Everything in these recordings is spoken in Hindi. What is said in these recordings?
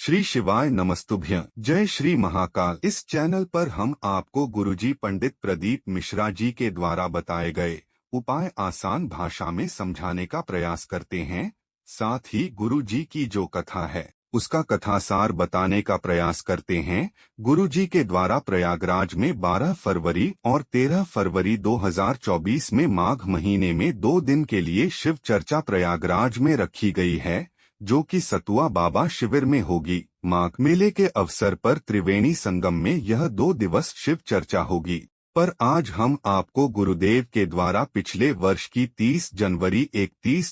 श्री शिवाय नमस्तुभ्यं। जय श्री महाकाल। इस चैनल पर हम आपको गुरुजी पंडित प्रदीप मिश्रा जी के द्वारा बताए गए उपाय आसान भाषा में समझाने का प्रयास करते हैं। साथ ही गुरुजी की जो कथा है उसका कथासार बताने का प्रयास करते हैं। गुरुजी के द्वारा प्रयागराज में 12 फरवरी और 13 फरवरी 2024 में माघ महीने में 2 दिन के लिए शिव चर्चा प्रयागराज में रखी गई है, जो कि सतुआ बाबा शिविर में होगी। माघ मेले के अवसर पर त्रिवेणी संगम में यह 2 दिवस शिव चर्चा होगी। पर आज हम आपको गुरुदेव के द्वारा पिछले वर्ष की 31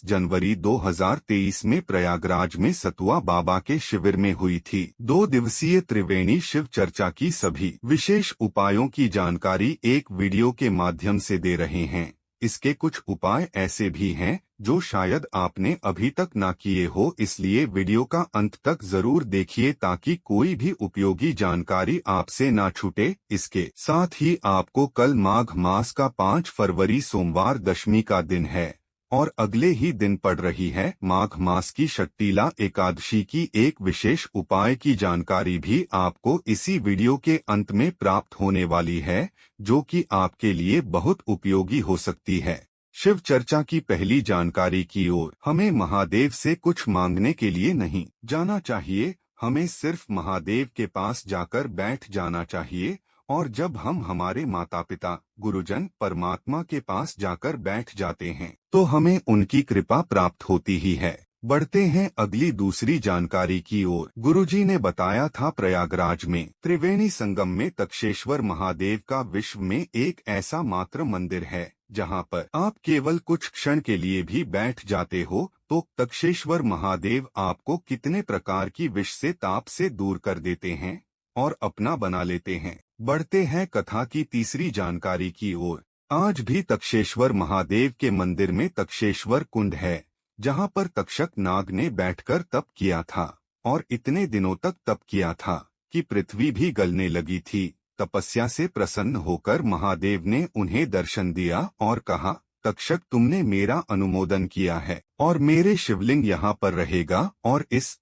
जनवरी 2023 में प्रयागराज में सतुआ बाबा के शिविर में हुई थी 2 दिवसीय त्रिवेणी शिव चर्चा की सभी विशेष उपायों की जानकारी एक वीडियो के माध्यम से दे रहे हैं। इसके कुछ उपाय ऐसे भी हैं जो शायद आपने अभी तक ना किए हो, इसलिए वीडियो का अंत तक जरूर देखिए ताकि कोई भी उपयोगी जानकारी आपसे ना छूटे। इसके साथ ही आपको कल माघ मास का 5 फरवरी सोमवार दशमी का दिन है और अगले ही दिन पड़ रही है माघ मास की षट्टिला एकादशी की एक विशेष उपाय की जानकारी भी आपको इसी वीडियो के अंत में प्राप्त होने वाली है, जो कि आपके लिए बहुत उपयोगी हो सकती है। शिव चर्चा की पहली जानकारी की ओर। हमें महादेव से कुछ मांगने के लिए नहीं जाना चाहिए, हमें सिर्फ महादेव के पास जाकर बैठ जाना चाहिए। और जब हम हमारे माता पिता गुरुजन परमात्मा के पास जाकर बैठ जाते हैं तो हमें उनकी कृपा प्राप्त होती ही है। बढ़ते हैं अगली दूसरी जानकारी की ओर। गुरुजी ने बताया था प्रयागराज में त्रिवेणी संगम में तक्षेश्वर महादेव का विश्व में एक ऐसा मात्र मंदिर है जहां पर आप केवल कुछ क्षण के लिए भी बैठ जाते हो तो तक्षेश्वर महादेव आपको कितने प्रकार की विष से ताप से दूर कर देते हैं और अपना बना लेते हैं। बढ़ते हैं कथा की तीसरी जानकारी की ओर। आज भी तक्षेश्वर महादेव के मंदिर में तक्षेश्वर कुंड है, जहां पर तक्षक नाग ने बैठकर तप किया था और इतने दिनों तक तप किया था कि पृथ्वी भी गलने लगी थी। तपस्या से प्रसन्न होकर महादेव ने उन्हें दर्शन दिया और कहा, तक्षक तुमने मेरा अनुमोदन किया है और मेरे शिवलिंग यहाँ पर रहेगा और इस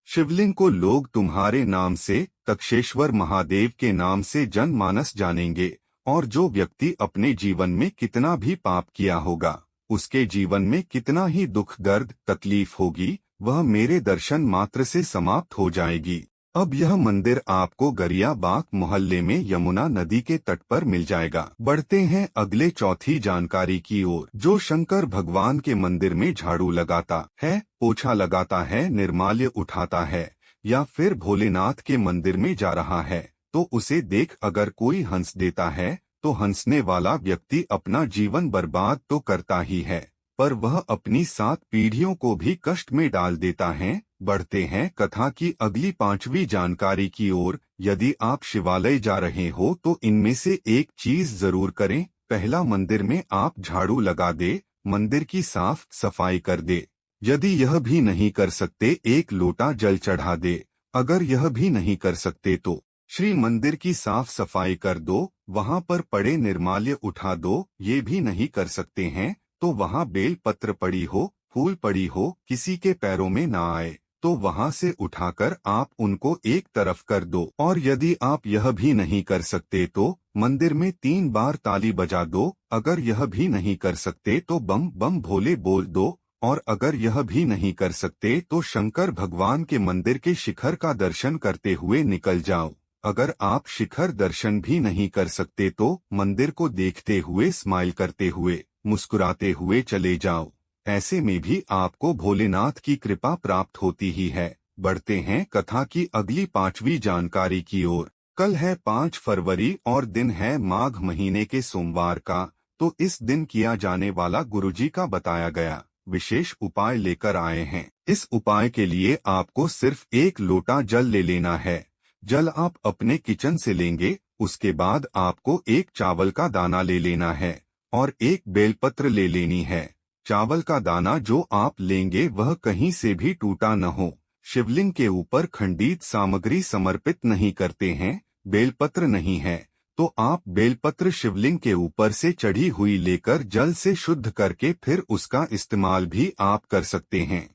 शिवलिंग को लोग तुम्हारे नाम से तक्षेश्वर महादेव के नाम से जनमानस जानेंगे। और जो व्यक्ति अपने जीवन में कितना भी पाप किया होगा, उसके जीवन में कितना ही दुख दर्द तकलीफ होगी, वह मेरे दर्शन मात्र से समाप्त हो जाएगी। अब यह मंदिर आपको गरियाबाग मोहल्ले में यमुना नदी के तट पर मिल जाएगा। बढ़ते हैं अगले चौथी जानकारी की ओर। जो शंकर भगवान के मंदिर में झाड़ू लगाता है, पोछा लगाता है, निर्माल्य उठाता है या फिर भोलेनाथ के मंदिर में जा रहा है तो उसे देख अगर कोई हंस देता है तो हंसने वाला व्यक्ति अपना जीवन बर्बाद तो करता ही है, पर वह अपनी 7 पीढ़ियों को भी कष्ट में डाल देता है। बढ़ते हैं कथा की अगली 5वीं जानकारी की ओर। यदि आप शिवालय जा रहे हो तो इनमें से एक चीज जरूर करें। पहला, मंदिर में आप झाड़ू लगा दे, मंदिर की साफ सफाई कर दे। यदि यह भी नहीं कर सकते, एक लोटा जल चढ़ा दे। अगर यह भी नहीं कर सकते तो श्री मंदिर की साफ सफाई कर दो, वहां पर पड़े निर्माल्य उठा दो। ये भी नहीं कर सकते हैं तो वहां बेल पत्र पड़ी हो, फूल पड़ी हो, किसी के पैरों में ना आए तो वहां से उठाकर आप उनको एक तरफ कर दो। और यदि आप यह भी नहीं कर सकते तो मंदिर में 3 बार ताली बजा दो। अगर यह भी नहीं कर सकते तो बम बम भोले बोल दो। और अगर यह भी नहीं कर सकते तो शंकर भगवान के मंदिर के शिखर का दर्शन करते हुए निकल जाओ। अगर आप शिखर दर्शन भी नहीं कर सकते तो मंदिर को देखते हुए, स्माइल करते हुए, मुस्कुराते हुए चले जाओ। ऐसे में भी आपको भोलेनाथ की कृपा प्राप्त होती ही है। बढ़ते हैं कथा की अगली 5वीं जानकारी की ओर। कल है 5 फरवरी और दिन है माघ महीने के सोमवार का, तो इस दिन किया जाने वाला गुरुजी का बताया गया विशेष उपाय लेकर आए हैं। इस उपाय के लिए आपको सिर्फ 1 लोटा जल ले लेना है। जल आप अपने किचन से लेंगे। उसके बाद आपको 1 चावल का दाना ले लेना है और 1 बेलपत्र ले लेनी है। चावल का दाना जो आप लेंगे वह कहीं से भी टूटा न हो। शिवलिंग के ऊपर खंडित सामग्री समर्पित नहीं करते हैं, बेलपत्र नहीं है तो आप बेलपत्र शिवलिंग के ऊपर से चढ़ी हुई लेकर जल से शुद्ध करके फिर उसका इस्तेमाल भी आप कर सकते हैं।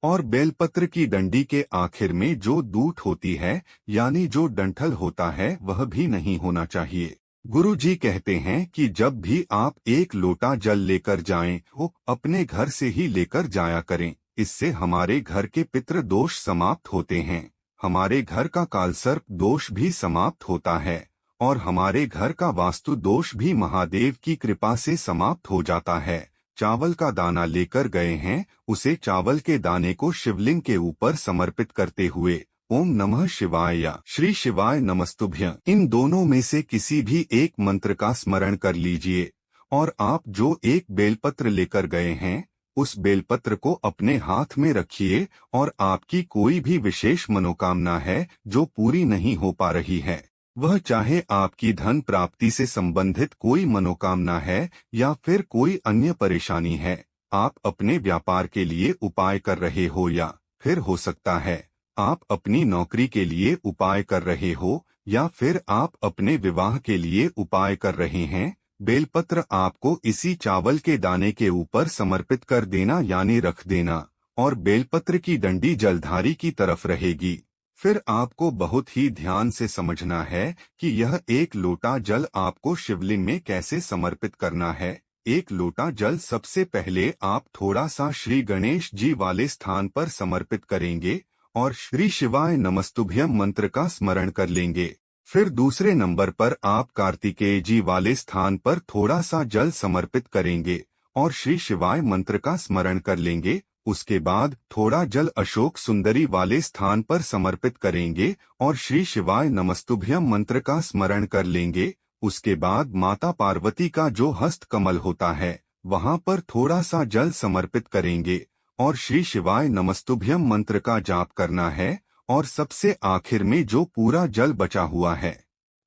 और बेलपत्र की डंडी के आखिर में जो दूठ होती है यानी जो डंठल होता है वह भी नहीं होना चाहिए। गुरुजी कहते हैं कि जब भी आप एक लोटा जल लेकर जाएं, वो अपने घर से ही लेकर जाया करें। इससे हमारे घर के पितृ दोष समाप्त होते हैं, हमारे घर का कालसर्प दोष भी समाप्त होता है और हमारे घर का वास्तु दोष भी महादेव की कृपा से समाप्त हो जाता है। चावल का दाना लेकर गए हैं, उसे चावल के दाने को शिवलिंग के ऊपर समर्पित करते हुए ओम नमः शिवाय या श्री शिवाय नमस्तुभ्यं, इन दोनों में से किसी भी एक मंत्र का स्मरण कर लीजिए। और आप जो एक बेलपत्र लेकर गए हैं, उस बेलपत्र को अपने हाथ में रखिए और आपकी कोई भी विशेष मनोकामना है जो पूरी नहीं हो पा रही है, वह चाहे आपकी धन प्राप्ति से संबंधित कोई मनोकामना है या फिर कोई अन्य परेशानी है, आप अपने व्यापार के लिए उपाय कर रहे हो या फिर हो सकता है आप अपनी नौकरी के लिए उपाय कर रहे हो या फिर आप अपने विवाह के लिए उपाय कर रहे हैं, बेलपत्र आपको इसी चावल के दाने के ऊपर समर्पित कर देना यानी रख देना और बेलपत्र की डंडी जलधारी की तरफ रहेगी। फिर आपको बहुत ही ध्यान से समझना है कि यह एक लोटा जल आपको शिवलिंग में कैसे समर्पित करना है। एक लोटा जल सबसे पहले आप थोड़ा सा श्री गणेश जी वाले स्थान पर समर्पित करेंगे और श्री शिवाय नमस्तुभ्यं मंत्र का स्मरण कर लेंगे। फिर दूसरे नंबर पर आप कार्तिकेय जी वाले स्थान पर थोड़ा सा जल समर्पित करेंगे और श्री शिवाय मंत्र का स्मरण कर लेंगे। उसके बाद थोड़ा जल अशोक सुंदरी वाले स्थान पर समर्पित करेंगे और श्री शिवाय नमस्तुभ्यं मंत्र का स्मरण कर लेंगे। उसके बाद माता पार्वती का जो हस्त कमल होता है वहां पर थोड़ा सा जल समर्पित करेंगे और श्री शिवाय नमस्तुभ्यं मंत्र का जाप करना है। और सबसे आखिर में जो पूरा जल बचा हुआ है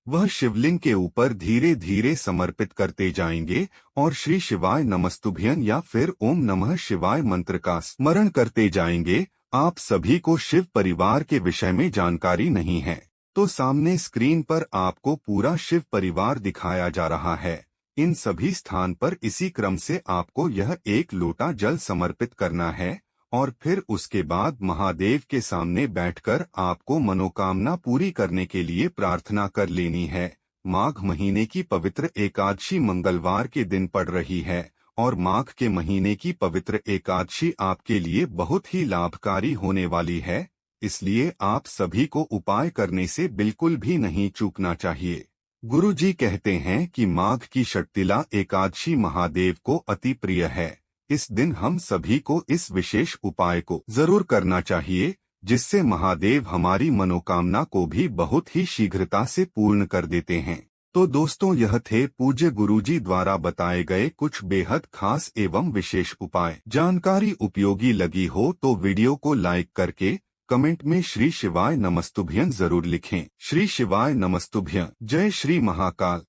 वह शिवलिंग के ऊपर धीरे धीरे समर्पित करते जाएंगे और श्री शिवाय नमस्तुभ्यं या फिर ओम नमः शिवाय मंत्र का स्मरण करते जाएंगे। आप सभी को शिव परिवार के विषय में जानकारी नहीं है तो सामने स्क्रीन पर आपको पूरा शिव परिवार दिखाया जा रहा है। इन सभी स्थान पर इसी क्रम से आपको यह एक लोटा जल समर्पित करना है और फिर उसके बाद महादेव के सामने बैठकर आपको मनोकामना पूरी करने के लिए प्रार्थना कर लेनी है। माघ महीने की पवित्र एकादशी मंगलवार के दिन पड़ रही है और माघ के महीने की पवित्र एकादशी आपके लिए बहुत ही लाभकारी होने वाली है, इसलिए आप सभी को उपाय करने से बिल्कुल भी नहीं चूकना चाहिए। गुरुजी कहते हैं कि माघ की षटतिला एकादशी महादेव को अति प्रिय है। इस दिन हम सभी को इस विशेष उपाय को जरूर करना चाहिए, जिससे महादेव हमारी मनोकामना को भी बहुत ही शीघ्रता से पूर्ण कर देते हैं। तो दोस्तों, यह थे पूज्य गुरुजी द्वारा बताए गए कुछ बेहद खास एवं विशेष उपाय। जानकारी उपयोगी लगी हो तो वीडियो को लाइक करके कमेंट में श्री शिवाय नमस्तुभ्यं जरूर लिखें। श्री शिवाय नमस्तुभ्यं। जय श्री महाकाल।